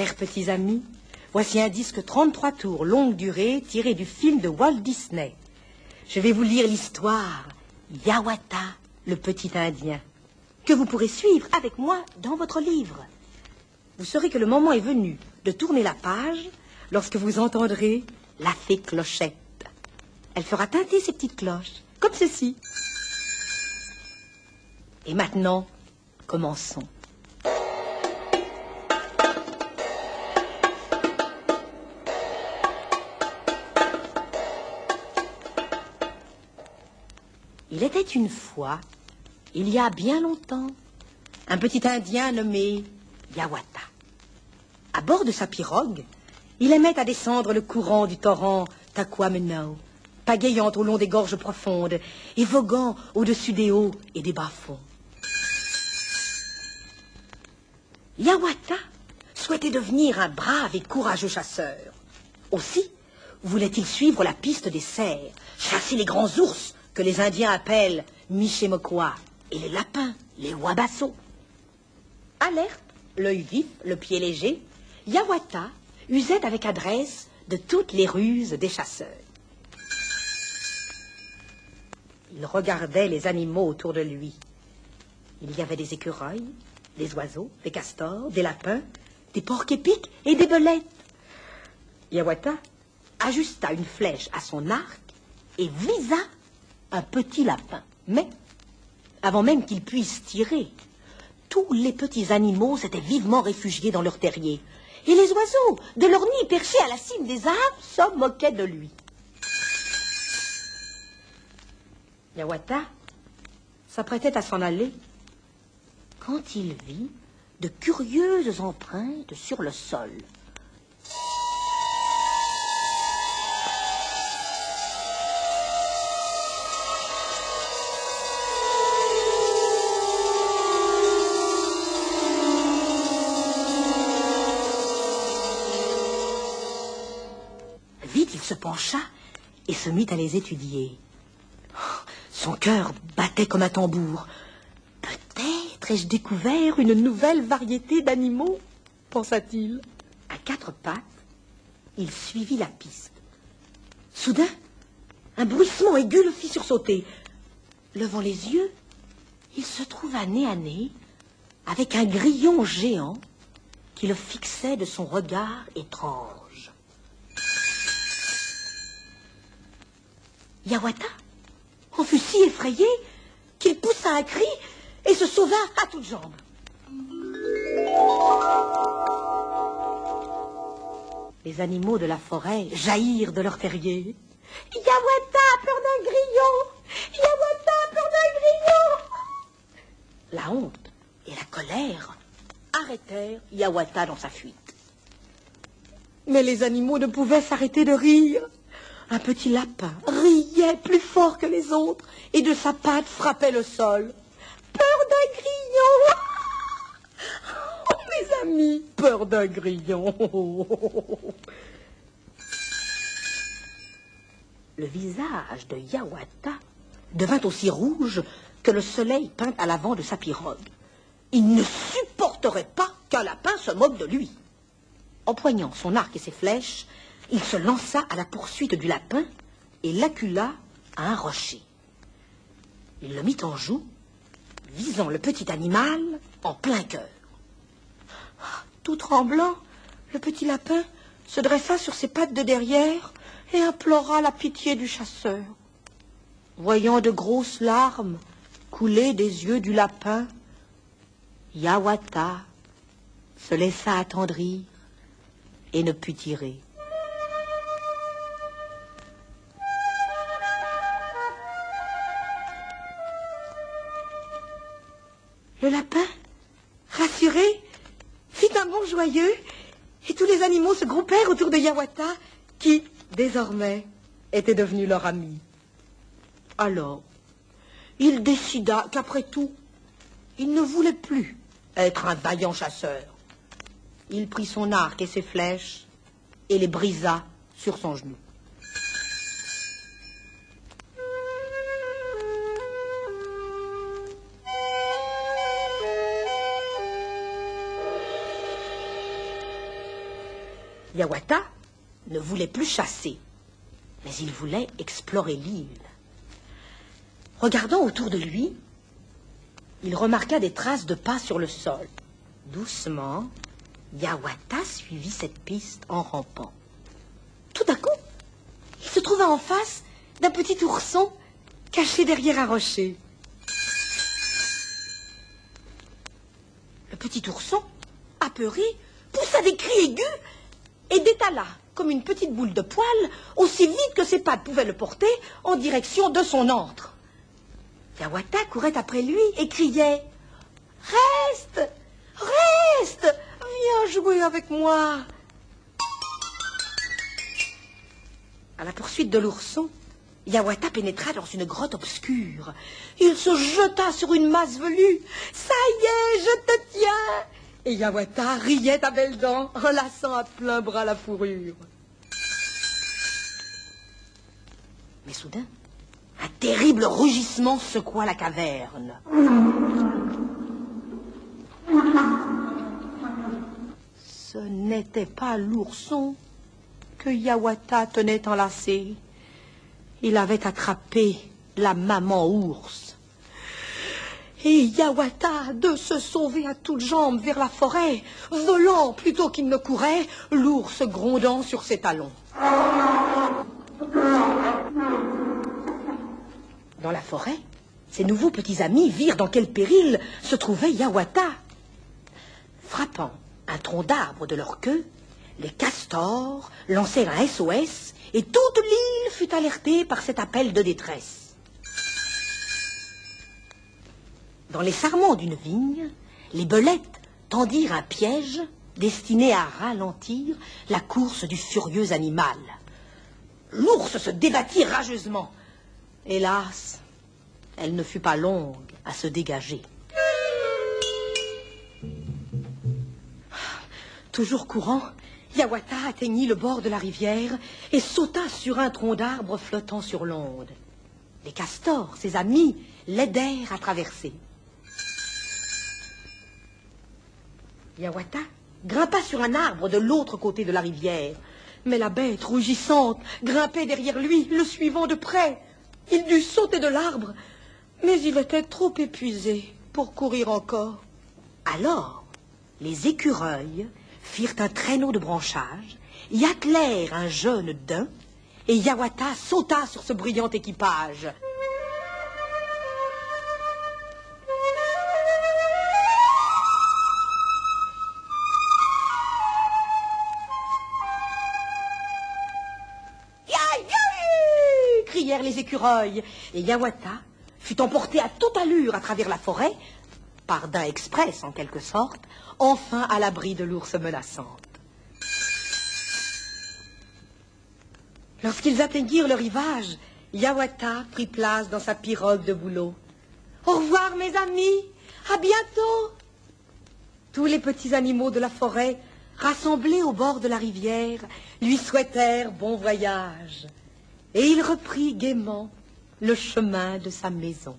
Chers petits amis, voici un disque 33 tours, longue durée, tiré du film de Walt Disney. Je vais vous lire l'histoire Hiawatha, le petit Indien, que vous pourrez suivre avec moi dans votre livre. Vous saurez que le moment est venu de tourner la page lorsque vous entendrez la fée Clochette. Elle fera tinter ses petites cloches, comme ceci. Et maintenant, commençons. Il était une fois, il y a bien longtemps, un petit Indien nommé Hiawatha. À bord de sa pirogue, il aimait à descendre le courant du torrent Taquamenaw, pagayant au long des gorges profondes et voguant au-dessus des hauts et des bas-fonds. Hiawatha souhaitait devenir un brave et courageux chasseur. Aussi voulait-il suivre la piste des cerfs, chasser les grands ours que les Indiens appellent Michemokwa, et les lapins, les Wabasso. Alerte, l'œil vif, le pied léger, Hiawatha usait avec adresse de toutes les ruses des chasseurs. Il regardait les animaux autour de lui. Il y avait des écureuils, des oiseaux, des castors, des lapins, des porcs-épics et des belettes. Hiawatha ajusta une flèche à son arc et visa un petit lapin. Mais, avant même qu'il puisse tirer, tous les petits animaux s'étaient vivement réfugiés dans leur terrier. Et les oiseaux, de leur nid perché à la cime des arbres, se moquaient de lui. Hiawatha s'apprêtait à s'en aller quand il vit de curieuses empreintes sur le sol. Vite, il se pencha et se mit à les étudier. Son cœur battait comme un tambour. Peut-être ai-je découvert une nouvelle variété d'animaux, pensa-t-il. À quatre pattes, il suivit la piste. Soudain, un bruissement aigu le fit sursauter. Levant les yeux, il se trouva nez à nez avec un grillon géant qui le fixait de son regard étrange. Hiawatha en fut si effrayé qu'il poussa un cri et se sauva à toutes jambes. Les animaux de la forêt jaillirent de leur terrier. Hiawatha a peur d'un grillon! Hiawatha a peur d'un grillon! La honte et la colère arrêtèrent Hiawatha dans sa fuite. Mais les animaux ne pouvaient s'arrêter de rire. Un petit lapin riait plus fort que les autres et de sa patte frappait le sol. Peur d'un grillon! Oh, mes amis, peur d'un grillon! Le visage de Hiawatha devint aussi rouge que le soleil peint à l'avant de sa pirogue. Il ne supporterait pas qu'un lapin se moque de lui. Empoignant son arc et ses flèches, il se lança à la poursuite du lapin et l'accula à un rocher. Il le mit en joue, visant le petit animal en plein cœur. Tout tremblant, le petit lapin se dressa sur ses pattes de derrière et implora la pitié du chasseur. Voyant de grosses larmes couler des yeux du lapin, Hiawatha se laissa attendrir et ne put tirer. Le lapin, rassuré, fit un bond joyeux et tous les animaux se groupèrent autour de Hiawatha qui, désormais, était devenu leur ami. Alors, il décida qu'après tout, il ne voulait plus être un vaillant chasseur. Il prit son arc et ses flèches et les brisa sur son genou. Hiawatha ne voulait plus chasser, mais il voulait explorer l'île. Regardant autour de lui, il remarqua des traces de pas sur le sol. Doucement, Hiawatha suivit cette piste en rampant. Tout d'un coup, il se trouva en face d'un petit ourson caché derrière un rocher. Le petit ourson, apeuré, poussa des cris aigus et détala, comme une petite boule de poil, aussi vite que ses pattes pouvaient le porter, en direction de son antre. Hiawatha courait après lui et criait « Reste! Reste! Viens jouer avec moi !» À la poursuite de l'ourson, Hiawatha pénétra dans une grotte obscure. Il se jeta sur une masse velue. « Ça y est, je te tiens !» Et Hiawatha riait à belles dents, enlaçant à plein bras la fourrure. Mais soudain, un terrible rugissement secoua la caverne. Ce n'était pas l'ourson que Hiawatha tenait enlacé. Il avait attrapé la maman ours. Et Hiawatha, de se sauver à toutes jambes vers la forêt, volant plutôt qu'il ne courait, l'ours grondant sur ses talons. Dans la forêt, ses nouveaux petits amis virent dans quel péril se trouvait Hiawatha. Frappant un tronc d'arbre de leur queue, les castors lancèrent un SOS et toute l'île fut alertée par cet appel de détresse. Dans les sarments d'une vigne, les belettes tendirent un piège destiné à ralentir la course du furieux animal. L'ours se débattit rageusement. Hélas, elle ne fut pas longue à se dégager. Toujours courant, Hiawatha atteignit le bord de la rivière et sauta sur un tronc d'arbre flottant sur l'onde. Les castors, ses amis, l'aidèrent à traverser. Hiawatha grimpa sur un arbre de l'autre côté de la rivière, mais la bête rougissante grimpait derrière lui, le suivant de près. Il dut sauter de l'arbre, mais il était trop épuisé pour courir encore. Alors, les écureuils firent un traîneau de branchages, y attelèrent un jeune daim, et Hiawatha sauta sur ce brillant équipage. Crièrent les écureuils, et Hiawatha fut emporté à toute allure à travers la forêt, par daim express en quelque sorte, enfin à l'abri de l'ours menaçante. Lorsqu'ils atteignirent le rivage, Hiawatha prit place dans sa pirogue de bouleau. « Au revoir, mes amis, à bientôt !» Tous les petits animaux de la forêt, rassemblés au bord de la rivière, lui souhaitèrent bon voyage. Et il reprit gaiement le chemin de sa maison.